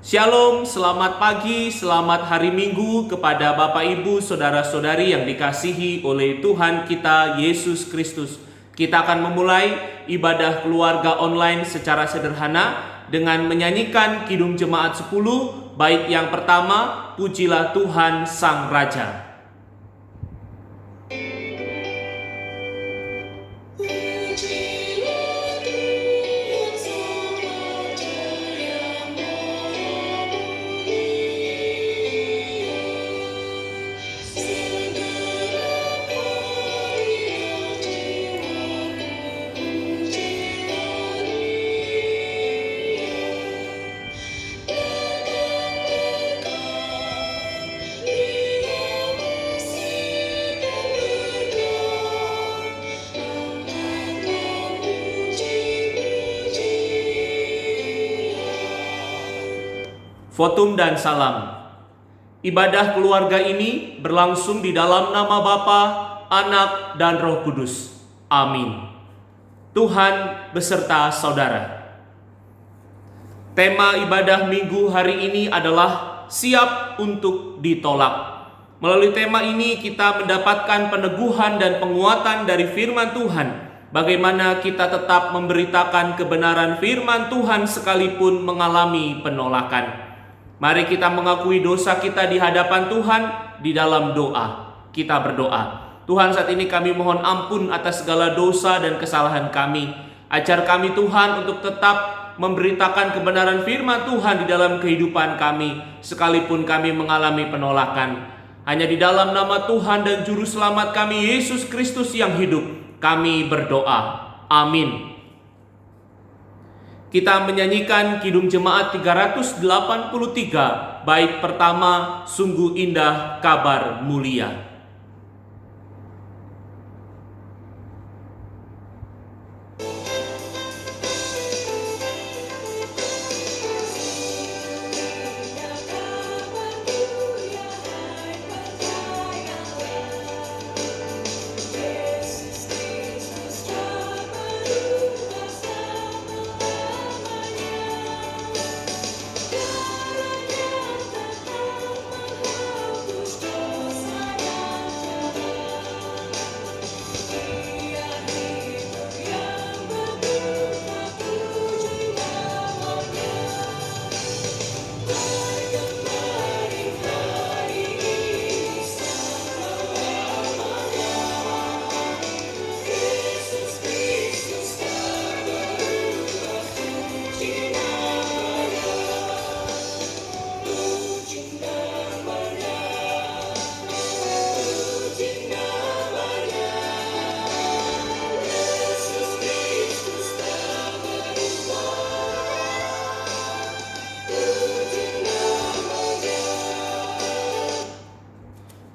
Shalom, selamat pagi, selamat hari Minggu kepada Bapak Ibu, Saudara-saudari yang dikasihi oleh Tuhan kita Yesus Kristus. Kita akan memulai ibadah keluarga online secara sederhana dengan menyanyikan Kidung Jemaat 10, bait yang pertama, Pujilah Tuhan Sang Raja. Votum dan salam. Ibadah keluarga ini berlangsung di dalam nama Bapa, Anak, dan Roh Kudus. Amin. Tuhan beserta saudara. Tema ibadah minggu hari ini adalah siap untuk ditolak. Melalui tema ini kita mendapatkan peneguhan dan penguatan dari firman Tuhan. Bagaimana kita tetap memberitakan kebenaran firman Tuhan sekalipun mengalami penolakan. Mari kita mengakui dosa kita di hadapan Tuhan di dalam doa. Kita berdoa. Tuhan, saat ini kami mohon ampun atas segala dosa dan kesalahan kami. Ajar kami Tuhan untuk tetap memberitakan kebenaran firman Tuhan di dalam kehidupan kami, sekalipun kami mengalami penolakan. Hanya di dalam nama Tuhan dan Juru Selamat kami, Yesus Kristus yang hidup, kami berdoa. Amin. Kita menyanyikan Kidung Jemaat 383, bait pertama, Sungguh Indah Kabar Mulia.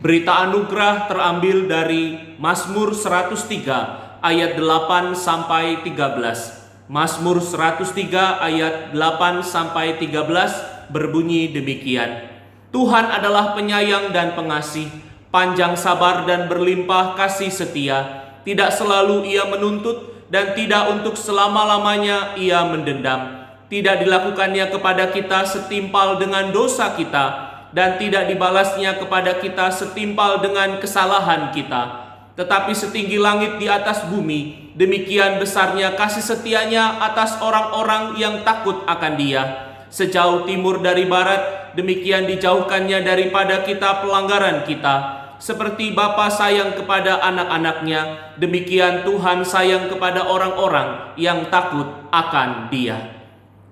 Berita anugerah terambil dari Mazmur 103 ayat 8 sampai 13. Mazmur 103 ayat 8 sampai 13 berbunyi demikian. Tuhan adalah penyayang dan pengasih, panjang sabar dan berlimpah kasih setia. Tidak selalu Ia menuntut dan tidak untuk selama-lamanya Ia mendendam. Tidak dilakukannya kepada kita setimpal dengan dosa kita, dan tidak dibalasnya kepada kita setimpal dengan kesalahan kita. Tetapi setinggi langit di atas bumi, demikian besarnya kasih setianya atas orang-orang yang takut akan Dia. Sejauh timur dari barat, demikian dijauhkannya daripada kita pelanggaran kita. Seperti Bapa sayang kepada anak-anaknya, demikian Tuhan sayang kepada orang-orang yang takut akan Dia.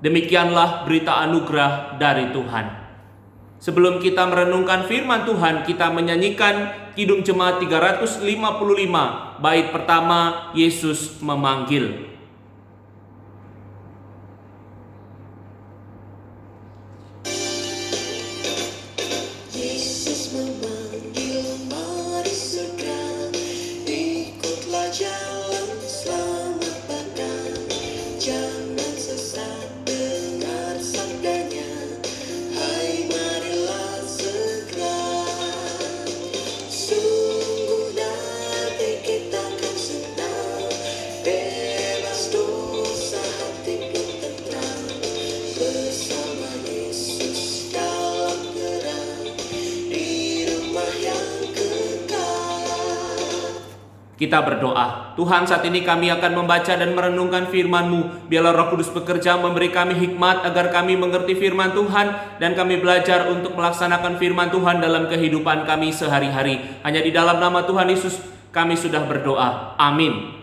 Demikianlah berita anugerah dari Tuhan. Sebelum kita merenungkan firman Tuhan, kita menyanyikan Kidung Jemaat 355, bait pertama, Yesus Memanggil. Yesus memanggil, mari segera, ikutlah jalan selamat datang. Jangan sesat, dengar sabdanya, hai marilah segera. Sungguh nanti kita akan senang, bebas Kita berdoa. Tuhan, saat ini kami akan membaca dan merenungkan firman-Mu. Biarlah Roh Kudus bekerja memberi kami hikmat agar kami mengerti firman Tuhan dan kami belajar untuk melaksanakan firman Tuhan dalam kehidupan kami sehari-hari. Hanya di dalam nama Tuhan Yesus kami sudah berdoa. Amin.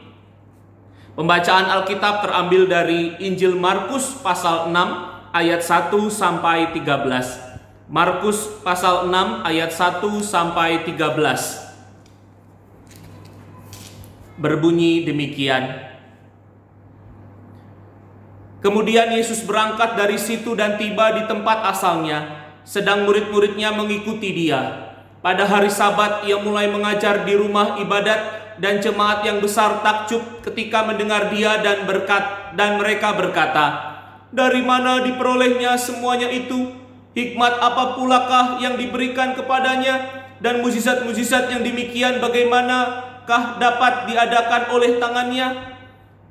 Pembacaan Alkitab terambil dari Injil Markus pasal 6 ayat 1 sampai 13. Markus pasal 6 ayat 1 sampai 13. Berbunyi demikian. Kemudian Yesus berangkat dari situ dan tiba di tempat asalnya, sedang murid-muridnya mengikuti Dia. Pada hari Sabat Ia mulai mengajar di rumah ibadat dan jemaat yang besar takjub ketika mendengar Dia dan mereka berkata, "Dari mana diperolehnya semuanya itu? Hikmat apa pulakah yang diberikan kepadanya? Dan mujizat-mujizat yang demikian bagaimanakah dapat diadakan oleh tangannya?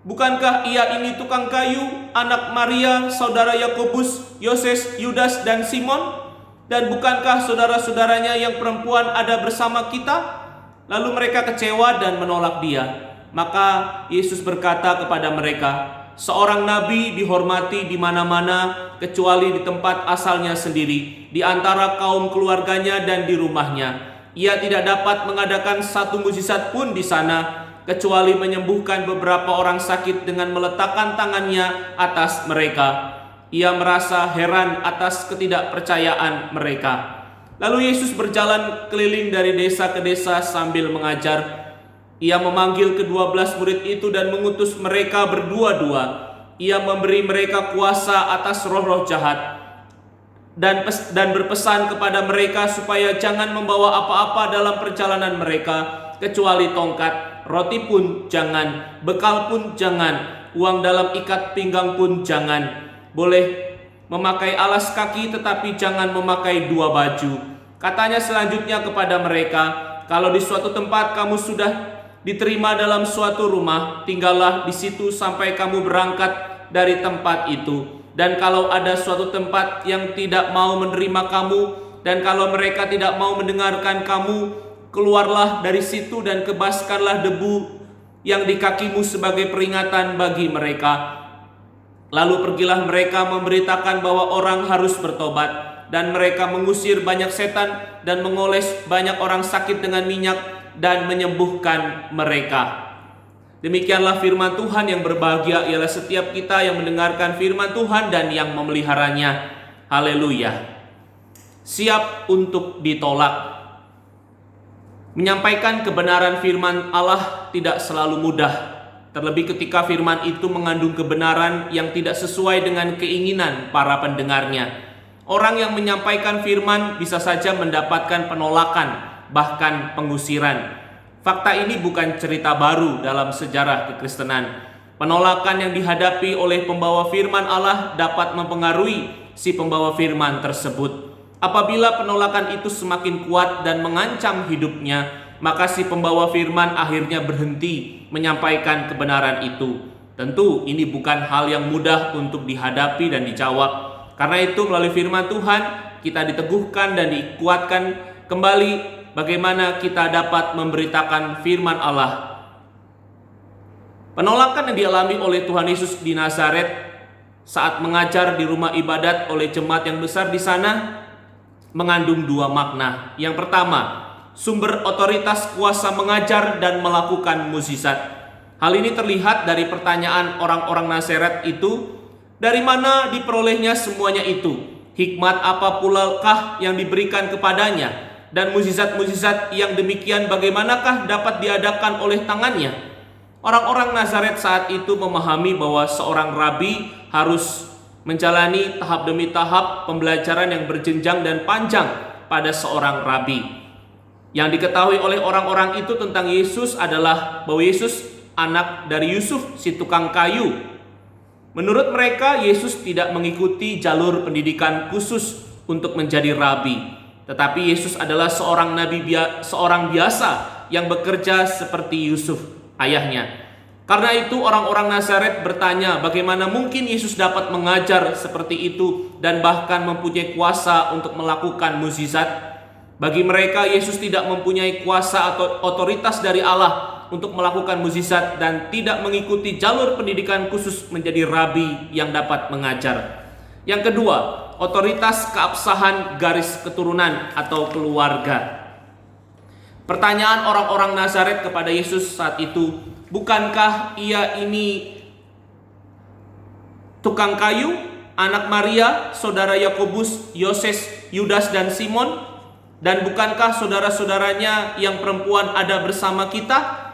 Bukankah Ia ini tukang kayu, anak Maria, saudara Yakobus, Yoses, Yudas, dan Simon? Dan bukankah saudara-saudaranya yang perempuan ada bersama kita?" Lalu mereka kecewa dan menolak Dia. Maka Yesus berkata kepada mereka, "Seorang nabi dihormati di mana-mana kecuali di tempat asalnya sendiri, di antara kaum keluarganya dan di rumahnya. Ia tidak dapat mengadakan satu mujizat pun di sana, kecuali menyembuhkan beberapa orang sakit dengan meletakkan tangannya atas mereka." Ia merasa heran atas ketidakpercayaan mereka. Lalu Yesus berjalan keliling dari desa ke desa sambil mengajar. Ia memanggil ke-12 murid itu dan mengutus mereka berdua-dua. Ia memberi mereka kuasa atas roh-roh jahat dan berpesan kepada mereka supaya jangan membawa apa-apa dalam perjalanan mereka kecuali tongkat, roti pun jangan, bekal pun jangan, uang dalam ikat pinggang pun jangan. Boleh memakai alas kaki tetapi jangan memakai dua baju. Katanya selanjutnya kepada mereka, "Kalau di suatu tempat kamu sudah diterima dalam suatu rumah, tinggallah di situ sampai kamu berangkat dari tempat itu. Dan kalau ada suatu tempat yang tidak mau menerima kamu, dan kalau mereka tidak mau mendengarkan kamu, keluarlah dari situ dan kebaskanlah debu yang di kakimu sebagai peringatan bagi mereka." Lalu pergilah mereka memberitakan bahwa orang harus bertobat, dan mereka mengusir banyak setan dan mengoles banyak orang sakit dengan minyak dan menyembuhkan mereka. Demikianlah firman Tuhan. Yang berbahagia ialah setiap kita yang mendengarkan firman Tuhan dan yang memeliharanya. Haleluya. Siap untuk ditolak. Menyampaikan kebenaran firman Allah tidak selalu mudah, terlebih ketika firman itu mengandung kebenaran yang tidak sesuai dengan keinginan para pendengarnya. Orang yang menyampaikan firman bisa saja mendapatkan penolakan, bahkan pengusiran. Fakta ini bukan cerita baru dalam sejarah kekristenan. Penolakan yang dihadapi oleh pembawa firman Allah dapat mempengaruhi si pembawa firman tersebut. Apabila penolakan itu semakin kuat dan mengancam hidupnya, maka si pembawa firman akhirnya berhenti menyampaikan kebenaran itu. Tentu ini bukan hal yang mudah untuk dihadapi dan dijawab. Karena itu melalui firman Tuhan kita diteguhkan dan dikuatkan kembali bagaimana kita dapat memberitakan firman Allah. Penolakan yang dialami oleh Tuhan Yesus di Nazaret saat mengajar di rumah ibadat oleh jemaat yang besar di sana mengandung dua makna. Yang pertama, sumber otoritas kuasa mengajar dan melakukan mukjizat. Hal ini terlihat dari pertanyaan orang-orang Nazaret itu, dari mana diperolehnya semuanya itu? Hikmat apa pulakah yang diberikan kepadanya? Dan mukjizat-mukjizat yang demikian bagaimanakah dapat diadakan oleh tangannya? Orang-orang Nazaret saat itu memahami bahwa seorang rabi harus menjalani tahap demi tahap pembelajaran yang berjenjang dan panjang pada seorang rabi. Yang diketahui oleh orang-orang itu tentang Yesus adalah bahwa Yesus anak dari Yusuf si tukang kayu. Menurut mereka, Yesus tidak mengikuti jalur pendidikan khusus untuk menjadi rabi, tetapi Yesus adalah seorang nabi seorang biasa yang bekerja seperti Yusuf, ayahnya. Karena itu orang-orang Nazaret bertanya, bagaimana mungkin Yesus dapat mengajar seperti itu dan bahkan mempunyai kuasa untuk melakukan mukjizat? Bagi mereka, Yesus tidak mempunyai kuasa atau otoritas dari Allah untuk melakukan mukjizat dan tidak mengikuti jalur pendidikan khusus menjadi rabi yang dapat mengajar. Yang kedua, otoritas keabsahan garis keturunan atau keluarga. Pertanyaan orang-orang Nazaret kepada Yesus saat itu, bukankah ia ini tukang kayu, anak Maria, saudara Yakobus, Yoses, Yudas dan Simon? Dan bukankah saudara-saudaranya yang perempuan ada bersama kita?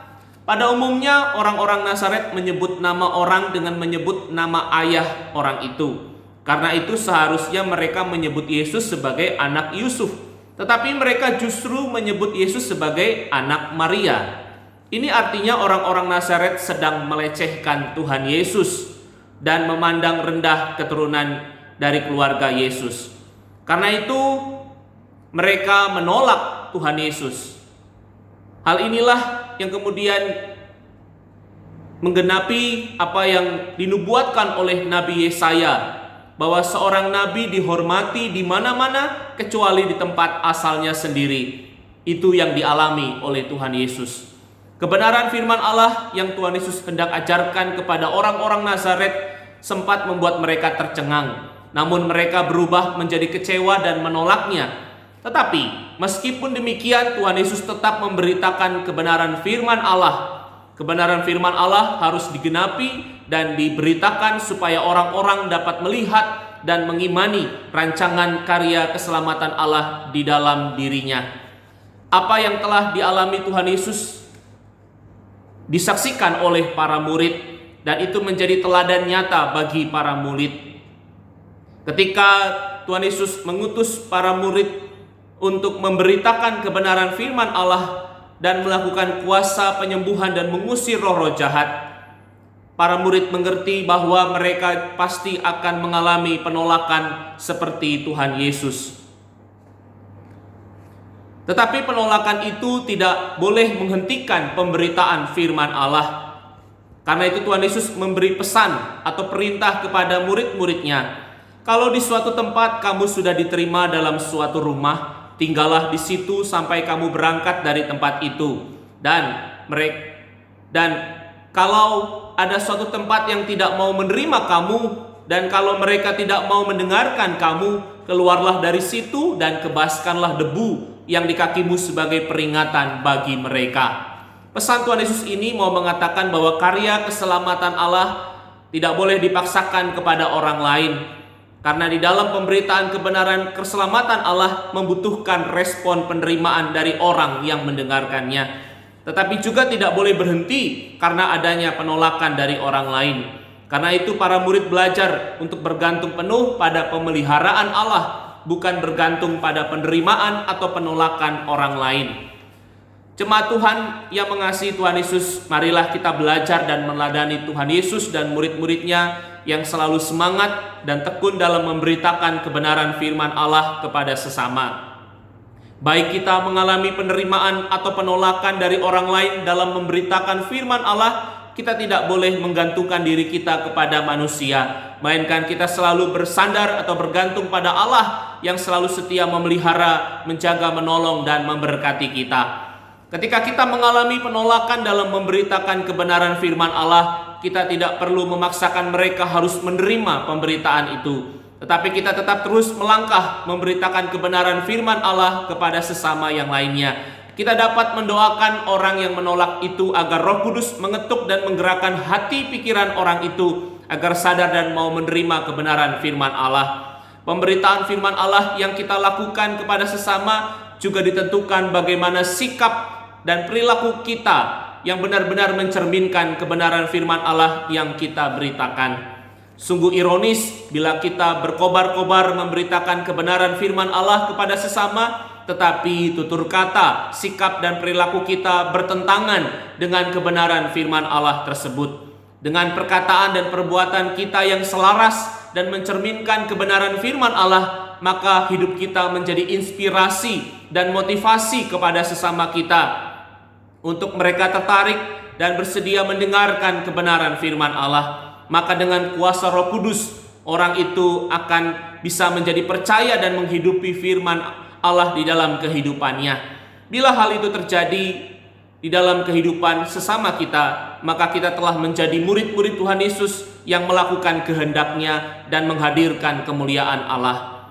Pada umumnya orang-orang Nazaret menyebut nama orang dengan menyebut nama ayah orang itu. Karena itu seharusnya mereka menyebut Yesus sebagai anak Yusuf. Tetapi mereka justru menyebut Yesus sebagai anak Maria. Ini artinya orang-orang Nazaret sedang melecehkan Tuhan Yesus dan memandang rendah keturunan dari keluarga Yesus. Karena itu mereka menolak Tuhan Yesus. Hal inilah yang kemudian menggenapi apa yang dinubuatkan oleh Nabi Yesaya, bahwa seorang nabi dihormati di mana-mana kecuali di tempat asalnya sendiri. Itu yang dialami oleh Tuhan Yesus. Kebenaran firman Allah yang Tuhan Yesus hendak ajarkan kepada orang-orang Nazaret sempat membuat mereka tercengang. Namun mereka berubah menjadi kecewa dan menolaknya. Tetapi meskipun demikian, Tuhan Yesus tetap memberitakan kebenaran firman Allah. Kebenaran firman Allah harus digenapi dan diberitakan supaya orang-orang dapat melihat dan mengimani rancangan karya keselamatan Allah di dalam dirinya. Apa yang telah dialami Tuhan Yesus disaksikan oleh para murid, dan itu menjadi teladan nyata bagi para murid. Ketika Tuhan Yesus mengutus para murid untuk memberitakan kebenaran firman Allah dan melakukan kuasa penyembuhan dan mengusir roh-roh jahat, para murid mengerti bahwa mereka pasti akan mengalami penolakan seperti Tuhan Yesus. Tetapi penolakan itu tidak boleh menghentikan pemberitaan firman Allah. Karena itu Tuhan Yesus memberi pesan atau perintah kepada murid-muridnya, kalau di suatu tempat kamu sudah diterima dalam suatu rumah, tinggallah di situ sampai kamu berangkat dari tempat itu. Dan kalau ada suatu tempat yang tidak mau menerima kamu, dan kalau mereka tidak mau mendengarkan kamu, keluarlah dari situ dan kebaskanlah debu yang di kakimu sebagai peringatan bagi mereka. Pesan Tuhan Yesus ini mau mengatakan bahwa karya keselamatan Allah tidak boleh dipaksakan kepada orang lain. Karena di dalam pemberitaan kebenaran keselamatan Allah membutuhkan respon penerimaan dari orang yang mendengarkannya. Tetapi juga tidak boleh berhenti karena adanya penolakan dari orang lain. Karena itu para murid belajar untuk bergantung penuh pada pemeliharaan Allah, bukan bergantung pada penerimaan atau penolakan orang lain. Jemaat Tuhan yang mengasihi Tuhan Yesus, marilah kita belajar dan meneladani Tuhan Yesus dan murid-muridnya yang selalu semangat dan tekun dalam memberitakan kebenaran firman Allah kepada sesama. Baik kita mengalami penerimaan atau penolakan dari orang lain dalam memberitakan firman Allah, kita tidak boleh menggantungkan diri kita kepada manusia, melainkan kita selalu bersandar atau bergantung pada Allah yang selalu setia memelihara, menjaga, menolong, dan memberkati kita. Ketika kita mengalami penolakan dalam memberitakan kebenaran firman Allah, kita tidak perlu memaksakan mereka harus menerima pemberitaan itu. Tetapi kita tetap terus melangkah memberitakan kebenaran firman Allah kepada sesama yang lainnya. Kita dapat mendoakan orang yang menolak itu agar Roh Kudus mengetuk dan menggerakkan hati pikiran orang itu agar sadar dan mau menerima kebenaran firman Allah. Pemberitaan firman Allah yang kita lakukan kepada sesama juga ditentukan bagaimana sikap dan perilaku kita yang benar-benar mencerminkan kebenaran firman Allah yang kita beritakan. Sungguh ironis bila kita berkobar-kobar memberitakan kebenaran firman Allah kepada sesama, tetapi tutur kata, sikap dan perilaku kita bertentangan dengan kebenaran firman Allah tersebut. Dengan perkataan dan perbuatan kita yang selaras dan mencerminkan kebenaran firman Allah, maka hidup kita menjadi inspirasi dan motivasi kepada sesama kita untuk mereka tertarik dan bersedia mendengarkan kebenaran firman Allah. Maka dengan kuasa Roh Kudus, orang itu akan bisa menjadi percaya dan menghidupi firman Allah di dalam kehidupannya. Bila hal itu terjadi, di dalam kehidupan sesama kita, maka kita telah menjadi murid-murid Tuhan Yesus yang melakukan kehendak-Nya dan menghadirkan kemuliaan Allah.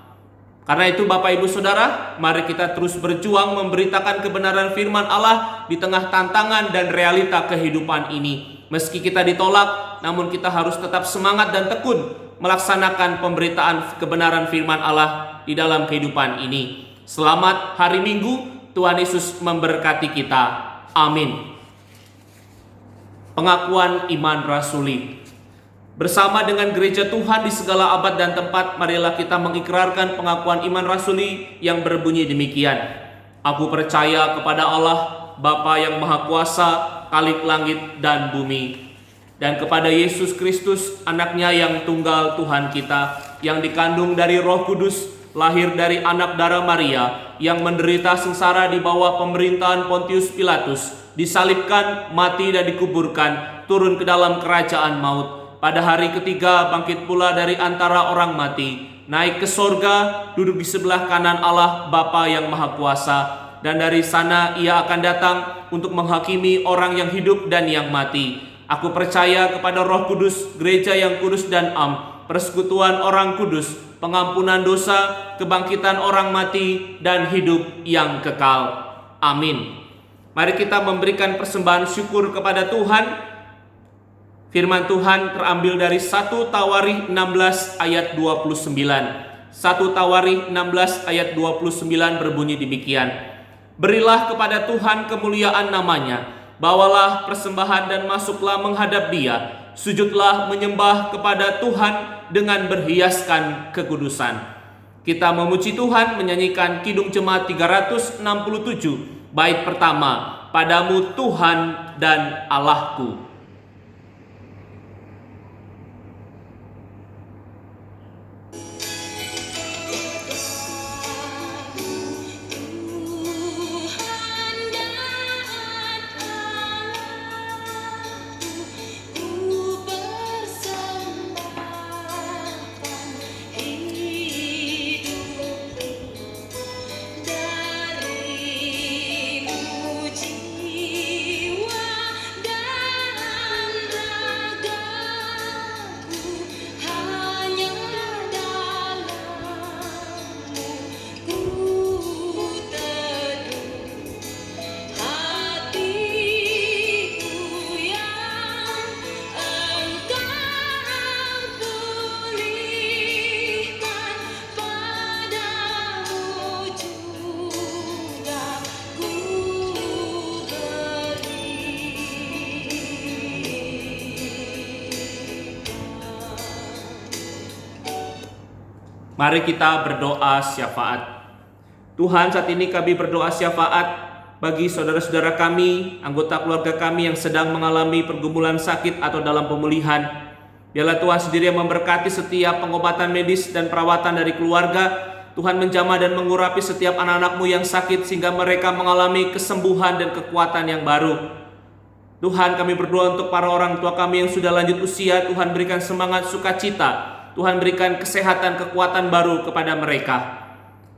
Karena itu Bapak Ibu Saudara, mari kita terus berjuang memberitakan kebenaran firman Allah di tengah tantangan dan realita kehidupan ini. Meski kita ditolak, namun kita harus tetap semangat dan tekun melaksanakan pemberitaan kebenaran firman Allah di dalam kehidupan ini. Selamat hari Minggu, Tuhan Yesus memberkati kita. Amin. Pengakuan iman rasuli. Bersama dengan gereja Tuhan di segala abad dan tempat, marilah kita mengikrarkan pengakuan iman rasuli yang berbunyi demikian. Aku percaya kepada Allah, Bapa yang Maha Kuasa, Khalik langit dan bumi, dan kepada Yesus Kristus, anaknya yang tunggal Tuhan kita, yang dikandung dari Roh Kudus, lahir dari anak darah Maria, yang menderita sengsara di bawah pemerintahan Pontius Pilatus, disalibkan, mati dan dikuburkan, turun ke dalam kerajaan maut. Pada hari ketiga bangkit pula dari antara orang mati, naik ke sorga, duduk di sebelah kanan Allah Bapa yang Maha Kuasa, dan dari sana Ia akan datang untuk menghakimi orang yang hidup dan yang mati. Aku percaya kepada Roh Kudus, gereja yang kudus dan am, persekutuan orang kudus, pengampunan dosa, kebangkitan orang mati, dan hidup yang kekal. Amin. Mari kita memberikan persembahan syukur kepada Tuhan. Firman Tuhan terambil dari 1 Tawarikh 16 ayat 29. 1 Tawarikh 16 ayat 29 berbunyi demikian. Berilah kepada Tuhan kemuliaan namanya, bawalah persembahan dan masuklah menghadap Dia. Sujudlah menyembah kepada Tuhan dengan berhiaskan kekudusan. Kita memuji Tuhan menyanyikan Kidung Jemaat 367, bait pertama, Padamu Tuhan dan Allahku. Mari kita berdoa syafaat. Tuhan, saat ini kami berdoa syafaat bagi saudara-saudara kami, anggota keluarga kami yang sedang mengalami pergumulan sakit atau dalam pemulihan. Biarlah Tuhan sendiri yang memberkati setiap pengobatan medis dan perawatan dari keluarga. Tuhan menjamah dan mengurapi setiap anak-anak-Mu yang sakit sehingga mereka mengalami kesembuhan dan kekuatan yang baru. Tuhan, kami berdoa untuk para orang tua kami yang sudah lanjut usia. Tuhan berikan semangat sukacita. Tuhan berikan kesehatan, kekuatan baru kepada mereka.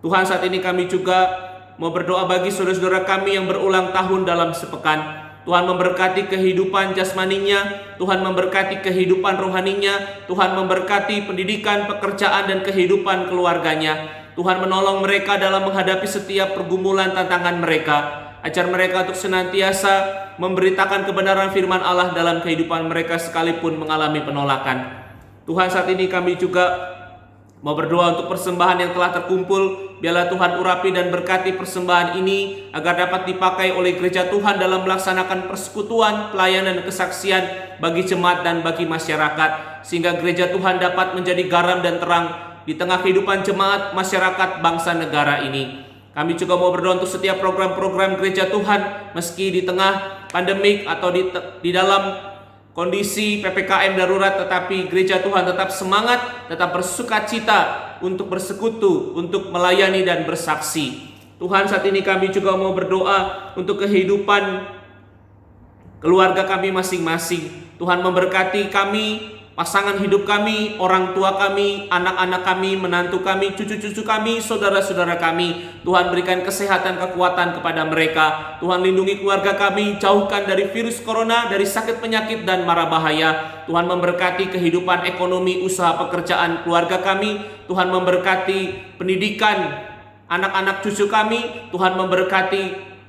Tuhan, saat ini kami juga mau berdoa bagi saudara-saudara kami yang berulang tahun dalam sepekan. Tuhan memberkati kehidupan jasmaninya, Tuhan memberkati kehidupan rohaninya, Tuhan memberkati pendidikan, pekerjaan, dan kehidupan keluarganya. Tuhan menolong mereka dalam menghadapi setiap pergumulan tantangan mereka. Ajar mereka untuk senantiasa memberitakan kebenaran firman Allah dalam kehidupan mereka sekalipun mengalami penolakan. Tuhan, saat ini kami juga mau berdoa untuk persembahan yang telah terkumpul. Biarlah Tuhan urapi dan berkati persembahan ini agar dapat dipakai oleh gereja Tuhan dalam melaksanakan persekutuan, pelayanan, dan kesaksian bagi jemaat dan bagi masyarakat, sehingga gereja Tuhan dapat menjadi garam dan terang di tengah kehidupan jemaat, masyarakat, bangsa, negara ini. Kami juga mau berdoa untuk setiap program-program gereja Tuhan, meski di tengah pandemik atau di dalam kondisi PPKM darurat, tetapi gereja Tuhan tetap semangat, tetap bersukacita untuk bersekutu, untuk melayani dan bersaksi. Tuhan, saat ini kami juga mau berdoa untuk kehidupan keluarga kami masing-masing. Tuhan memberkati kami pasangan hidup kami, orang tua kami, anak-anak kami, menantu kami, cucu-cucu kami, saudara-saudara kami. Tuhan berikan kesehatan, kekuatan kepada mereka. Tuhan lindungi keluarga kami, jauhkan dari virus corona, dari sakit penyakit dan mara bahaya. Tuhan memberkati kehidupan ekonomi, usaha pekerjaan keluarga kami. Tuhan memberkati pendidikan anak-anak cucu kami. Tuhan memberkati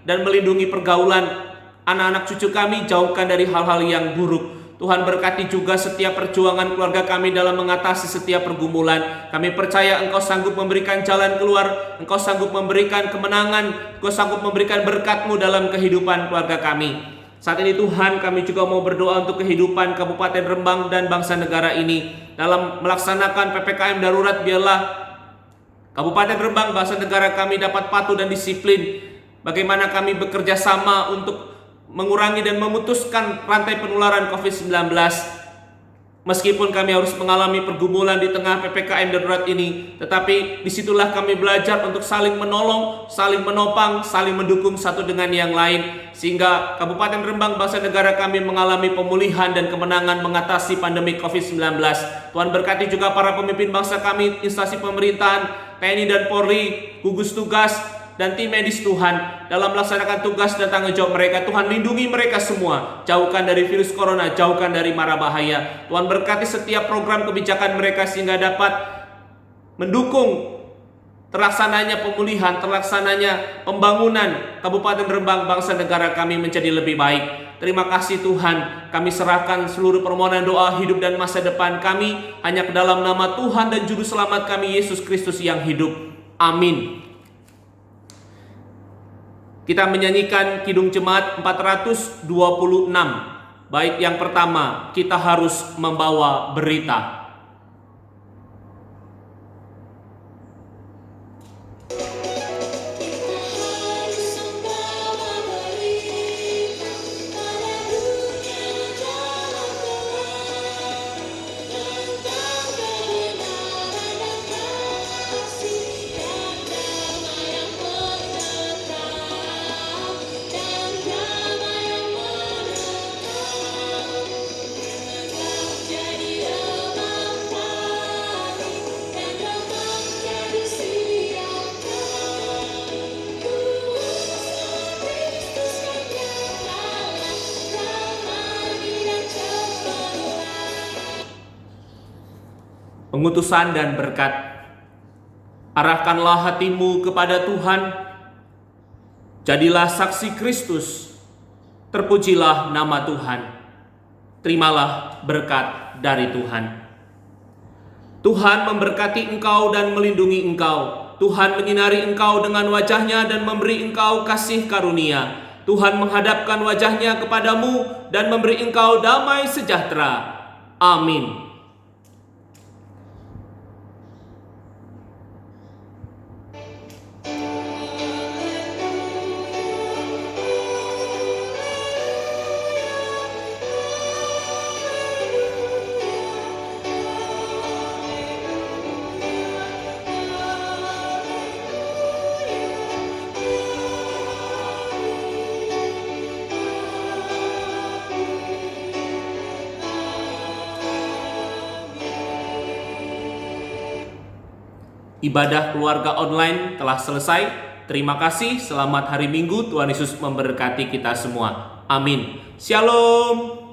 dan melindungi pergaulan anak-anak cucu kami, jauhkan dari hal-hal yang buruk. Tuhan berkati juga setiap perjuangan keluarga kami dalam mengatasi setiap pergumulan. Kami percaya Engkau sanggup memberikan jalan keluar, Engkau sanggup memberikan kemenangan, Engkau sanggup memberikan berkat-Mu dalam kehidupan keluarga kami. Saat ini Tuhan, kami juga mau berdoa untuk kehidupan Kabupaten Rembang dan bangsa negara ini. Dalam melaksanakan PPKM darurat, biarlah Kabupaten Rembang, bangsa negara kami dapat patuh dan disiplin. Bagaimana kami bekerja sama untuk mengurangi dan memutuskan rantai penularan COVID-19. Meskipun kami harus mengalami pergumulan di tengah PPKM darurat ini, tetapi disitulah kami belajar untuk saling menolong, saling menopang, saling mendukung satu dengan yang lain, sehingga Kabupaten Rembang, bangsa negara kami mengalami pemulihan dan kemenangan mengatasi pandemi COVID-19. Tuhan berkati juga para pemimpin bangsa kami, instansi pemerintahan, TNI dan Polri, gugus tugas, dan tim medis Tuhan dalam melaksanakan tugas dan tanggung jawab mereka. Tuhan lindungi mereka semua, jauhkan dari virus corona, jauhkan dari mara bahaya. Tuhan berkati setiap program kebijakan mereka sehingga dapat mendukung terlaksananya pemulihan, terlaksananya pembangunan Kabupaten Rembang, bangsa negara kami menjadi lebih baik. Terima kasih Tuhan, kami serahkan seluruh permohonan doa hidup dan masa depan kami hanya ke dalam nama Tuhan dan Juru Selamat kami Yesus Kristus yang hidup. Amin. Kita menyanyikan Kidung Jemaat 426. Bait yang pertama, kita harus membawa berita. Pengutusan dan berkat. Arahkanlah hatimu kepada Tuhan, jadilah saksi Kristus, terpujilah nama Tuhan, terimalah berkat dari Tuhan. Tuhan memberkati engkau dan melindungi engkau. Tuhan menyinari engkau dengan wajah-Nya dan memberi engkau kasih karunia. Tuhan menghadapkan wajah-Nya kepadamu dan memberi engkau damai sejahtera. Amin. Ibadah keluarga online telah selesai. Terima kasih, selamat hari Minggu. Tuhan Yesus memberkati kita semua. Amin. Shalom.